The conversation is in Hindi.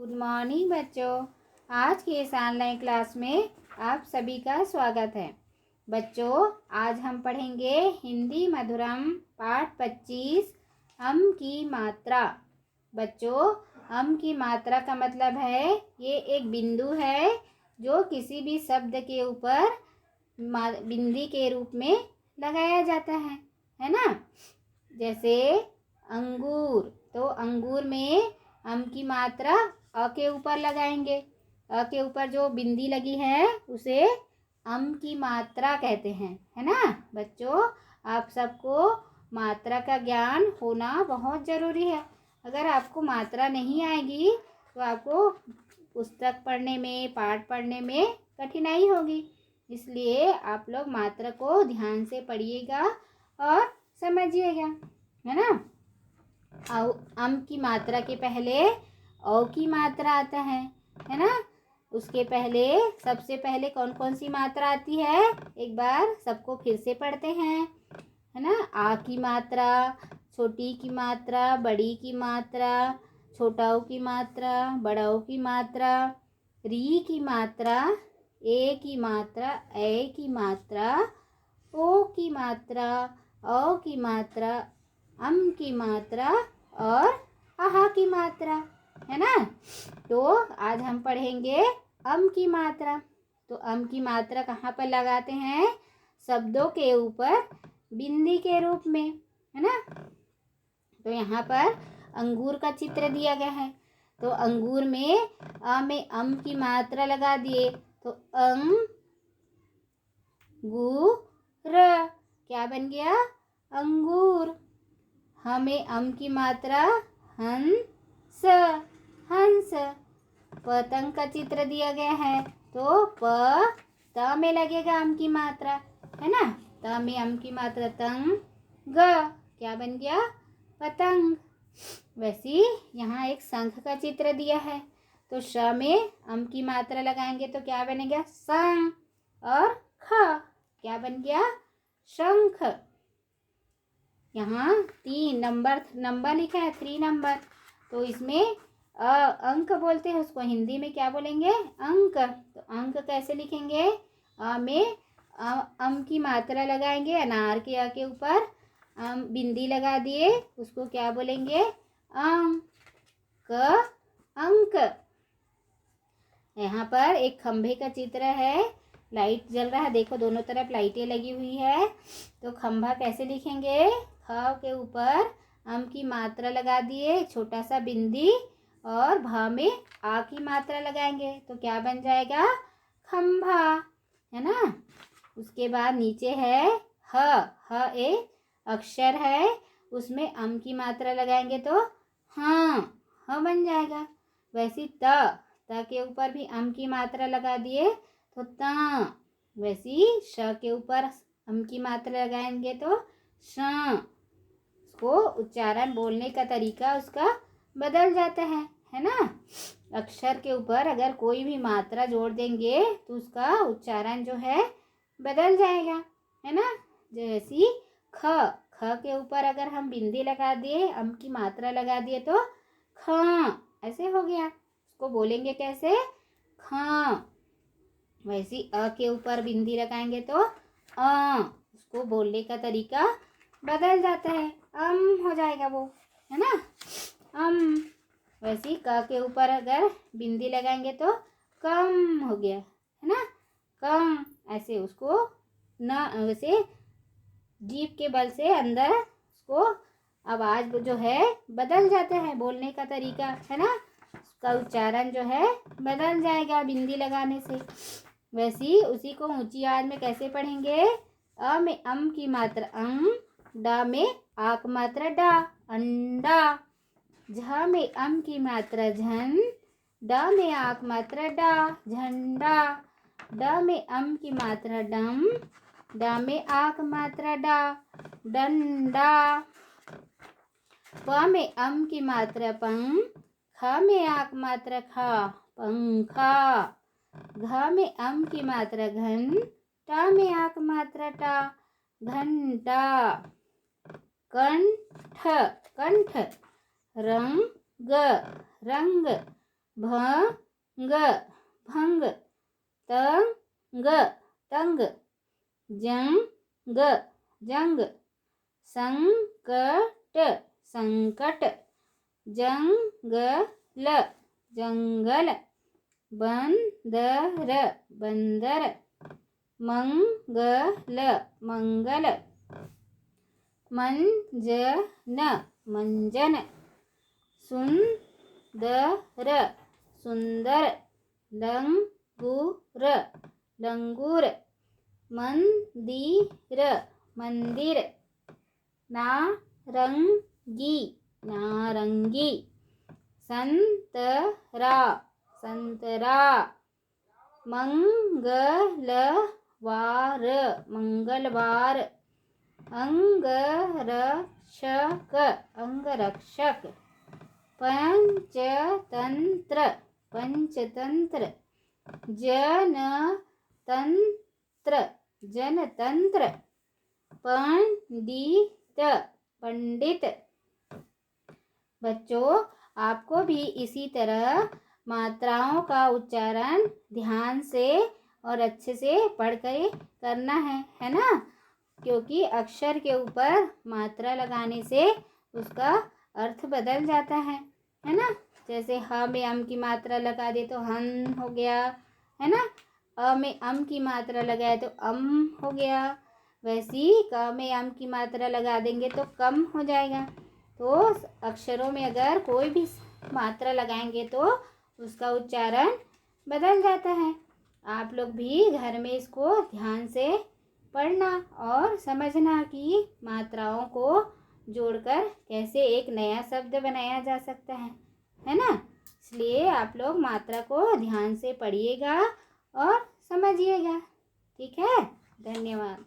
गुड मॉर्निंग बच्चों। आज की इस ऑनलाइन क्लास में आप सभी का स्वागत है। बच्चों, आज हम पढ़ेंगे हिंदी मधुरम पाठ 25 अम की मात्रा। बच्चों, अम की मात्रा का मतलब है ये एक बिंदु है जो किसी भी शब्द के ऊपर बिंदी के रूप में लगाया जाता है ना। जैसे अंगूर, तो अंगूर में अम की मात्रा अ के ऊपर लगाएंगे। अ के ऊपर जो बिंदी लगी है उसे अम की मात्रा कहते हैं, है ना। बच्चों, आप सबको मात्रा का ज्ञान होना बहुत ज़रूरी है। अगर आपको मात्रा नहीं आएगी तो आपको पुस्तक पढ़ने में, पाठ पढ़ने में कठिनाई होगी। इसलिए आप लोग मात्रा को ध्यान से पढ़िएगा और समझिएगा, है ना। अम की मात्रा के पहले औ की मात्रा आता है ना। उसके पहले सबसे पहले कौन कौन सी मात्रा आती है, एक बार सबको फिर से पढ़ते हैं, है ना। आ की मात्रा, छोटी की मात्रा, बड़ी की मात्रा, छोटाऊ की मात्रा, बड़ाऊ की मात्रा, री की मात्रा, ए की मात्रा, ए की मात्रा, ओ की मात्रा, औ की मात्रा, अम की मात्रा और आहा की मात्रा, है ना। तो आज हम पढ़ेंगे अम की मात्रा। तो अम की मात्रा कहाँ पर लगाते हैं, शब्दों के ऊपर बिंदी के रूप में, है ना। तो यहाँ पर अंगूर का चित्र दिया गया है। तो अंगूर में अ में अम की मात्रा लगा दिए तो अंगूर क्या बन गया, अंगूर। हमें अम की मात्रा हंस, हंस। पतंग का चित्र दिया गया है तो त में लगेगा अम की मात्रा, है ना। त में अम की मात्रा तंग, क्या बन गया, पतंग। वैसे यहाँ एक शंख का चित्र दिया है तो श में अम की मात्रा लगाएंगे तो क्या बनेगा, संग। और ख क्या बन गया, शंख। यहाँ 3 नंबर लिखा है, 3 नंबर। तो इसमें अंक बोलते हैं, उसको हिंदी में क्या बोलेंगे, अंक। तो अंक कैसे लिखेंगे, अ में अम की मात्रा लगाएंगे, अनार के अ के ऊपर बिंदी लगा दिए, उसको क्या बोलेंगे, अंक, अंक। यहाँ पर एक खंभे का चित्र है, लाइट जल रहा है, देखो दोनों तरफ लाइटें लगी हुई है। तो खंभा कैसे लिखेंगे, ख के ऊपर अम की मात्रा लगा दिए, छोटा सा बिंदी, और भ में आ की मात्रा लगाएंगे तो क्या बन जाएगा, खंभा, है ना। उसके बाद नीचे है ह एक अक्षर है, उसमें अम की मात्रा लगाएंगे तो हाँ, ह बन जाएगा। वैसे त के ऊपर भी अम की मात्रा लगा दिए तो ता। वैसी श के ऊपर अम की मात्रा लगाएंगे तो श। उसको उच्चारण, बोलने का तरीका उसका बदल जाता है ना। अक्षर के ऊपर अगर कोई भी मात्रा जोड़ देंगे तो उसका उच्चारण जो है बदल जाएगा, है ना। जैसी ख के ऊपर अगर हम बिंदी लगा दिए, अम की मात्रा लगा दिए तो ख ऐसे हो गया। उसको बोलेंगे कैसे, ख। वैसी अ के ऊपर बिंदी लगाएंगे तो उसको बोलने का तरीका बदल जाता है, हो जाएगा वो, है ना, वैसे क के ऊपर अगर बिंदी लगाएंगे तो कम हो गया, है ना, कम। ऐसे उसको न वैसे जीभ के बल से अंदर उसको आवाज जो है बदल जाता है, बोलने का तरीका, है ना, उसका उच्चारण जो है बदल जाएगा बिंदी लगाने से। वैसी उसी को ऊंची आवाज में कैसे पढ़ेंगे, अ में अम की मात्रा डा में आ की मात्रा डा, अंडा। झ में अम की मात्रा झन, डा में आ की मात्रा डा, झंडा। ड में अम की मात्रा डम, डा में आ की मात्रा डा, डंडा। प में अम की मात्रा पंग, ख में आ की मात्रा खा, पंखा। घ में अम की मात्रा घन, टा में आ की मात्रा टा, घंटा। कंठ, कंठ। रंग, रंग। भंग भंग, तंग तंग, जंग जंग, संकट संकट, जंगल जंगल, बंदर बंदर, मंगल मंगल, मंजन मंजन, सुंदर सुंदर, लंगूर लंगूर, मंदिर मंदिर, नारंगी नारंगी, संतरा संतरा, मंगलवार मंगलवार, अंगरक्षक अंगरक्षक, पंचतंत्र पंचतंत्र, जनतंत्र जनतंत्र, पंडित पंडित। बच्चों, आपको भी इसी तरह मात्राओं का उच्चारण ध्यान से और अच्छे से पढ़कर करना है ना, क्योंकि अक्षर के ऊपर मात्रा लगाने से उसका अर्थ बदल जाता है ना। जैसे ह में अम की मात्रा लगा दे तो हन हो गया, है ना। अ में अम की मात्रा लगाए तो अम हो गया। वैसी क में अम की मात्रा लगा देंगे तो कम हो जाएगा। तो अक्षरों में अगर कोई भी मात्रा लगाएंगे तो उसका उच्चारण बदल जाता है। आप लोग भी घर में इसको ध्यान से पढ़ना और समझना कि मात्राओं को जोड़कर कैसे एक नया शब्द बनाया जा सकता है ना। इसलिए आप लोग मात्रा को ध्यान से पढ़िएगा और समझिएगा। ठीक है, धन्यवाद।